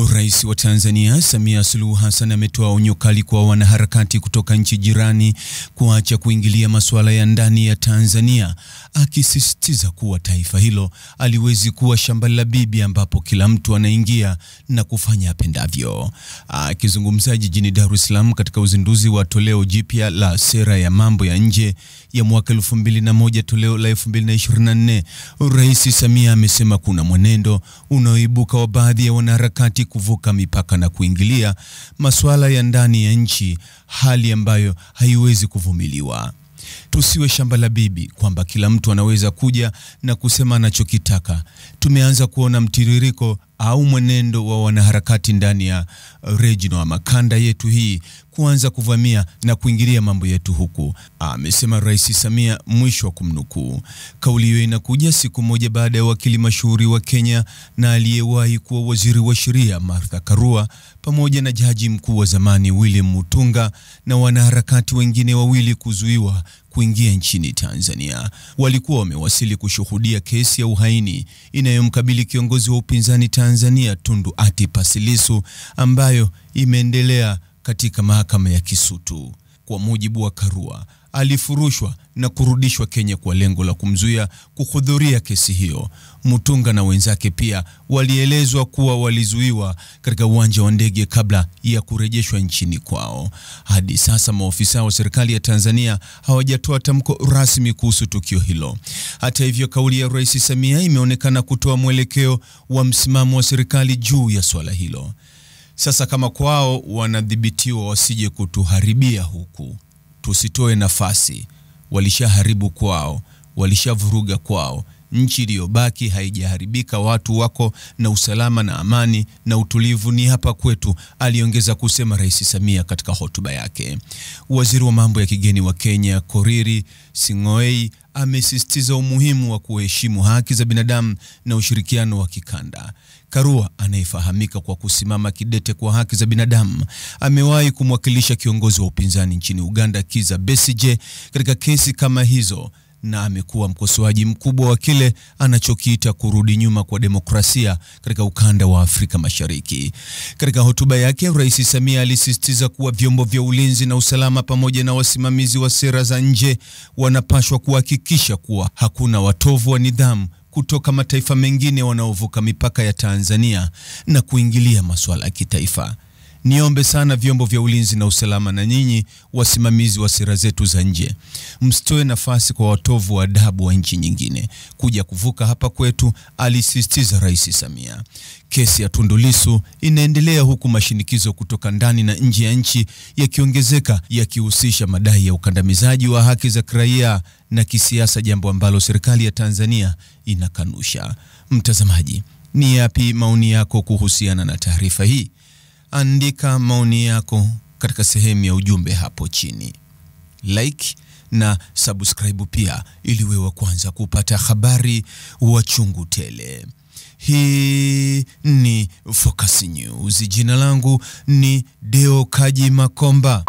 Rais wa Tanzania Samia Suluhu Hassan ametoa onyo kali kwa wanaharakati kutoka nchi jirani kuacha kuingilia masuala ya ndani ya Tanzania, akisisitiza kuwa taifa hilo haliwezi kuwa shamba la bibi ambapo kila mtu anaingia na kufanya apendavyo. Akizungumza jijini Dar es Salaam katika uzinduzi wa toleo jipya la sera ya mambo ya nje ya mwaka 2001 toleo la 2024, Rais Samia amesema kuna mwenendo unaoibuka wa baadhi ya wanaharakati kuvuka mipaka na kuingilia masuala ya ndani ya nchi, hali ambayo haiwezi kuvumiliwa. Tusiwe shamba la bibi kwamba kila mtu anaweza kuja na kusema anachokitaka. Tumeanza kuona mtiririko au mwenendo wa wanaharakati ndani ya region wa makanda yetu hii kuanza kuvamia na kuingilia mambo yetu huku, amesema Rais Samia, mwisho wa kumnukuu. Kauli hiyo inakuja siku moja baada ya wakili mashuhuri wa Kenya na aliyewahi kuwa waziri wa sheria Martha Karua pamoja na jaji mkuu wa zamani William Mutunga na wanaharakati wengine wawili kuzuiwa kuingia nchini Tanzania. Walikuwa wamewasili kushuhudia kesi ya uhaini inayomkabili kiongozi wa upinzani Tanzania Tundu Antipas Lissu ambayo imeendelea katika mahakama ya Kisutu. Kwa mujibu wa Karua, alifurushwa na kurudishwa Kenya kwa lengo la kumzuia kuhudhuria kesi hiyo. Mutunga na wenzake pia walielezwa kuwa walizuiwa katika uwanja wa ndege kabla ya kurejeshwa nchini kwao. Hadi sasa maofisa wa serikali ya Tanzania hawajatoa tamko rasmi kuhusu tukio hilo. Hata hivyo, kauli ya Rais Samia imeonekana kutoa mwelekeo wa msimamo wa serikali juu ya swala hilo. Sasa kama kwao wanadhibitiwa wasije kutuharibia huku, tusitoe nafasi. Walishaharibu kwao, walishavuruga kwao. Nchi iliyobaki haijaharibika, watu wako na usalama na amani na utulivu ni hapa kwetu, aliongeza kusema Rais Samia katika hotuba yake. Waziri wa mambo ya kigeni wa Kenya Korir Sing'oei amesisitiza umuhimu wa kuheshimu haki za binadamu na ushirikiano wa kikanda. Karua, anayefahamika kwa kusimama kidete kwa haki za binadamu, amewahi kumwakilisha kiongozi wa upinzani nchini Uganda Kizza Besigye katika kesi kama hizo, na amekuwa mkosoaji mkubwa wa kile anachokiita kurudi nyuma kwa demokrasia katika ukanda wa Afrika Mashariki. Katika hotuba yake, Rais Samia alisisitiza kuwa vyombo vya ulinzi na usalama pamoja na wasimamizi wa sera za nje wanapaswa kuhakikisha kuwa hakuna watovu wa nidhamu kutoka mataifa mengine wanaovuka mipaka ya Tanzania na kuingilia masuala ya kitaifa. Niombe sana vyombo vya ulinzi na usalama na nyinyi wasimamizi wa sera zetu za nje, msitoe nafasi kwa watovu wa adabu wa nchi nyingine kuja kuvuka hapa kwetu, alisisitiza Rais Samia. Kesi ya Tundu Lissu inaendelea huku mashinikizo kutoka ndani na nje ya nchi yakiongezeka, yakihusisha madai ya ukandamizaji wa haki za kiraia na kisiasa, jambo ambalo serikali ya Tanzania inakanusha. Mtazamaji, ni yapi maoni yako kuhusiana na taarifa hii? Andika maoni yako katika sehemu ya ujumbe hapo chini. Like na subscribe pia ili wewe kwanza kupata habari wa chungu tele. Hii ni Focus News. Jina langu ni Deo Kaji Makomba.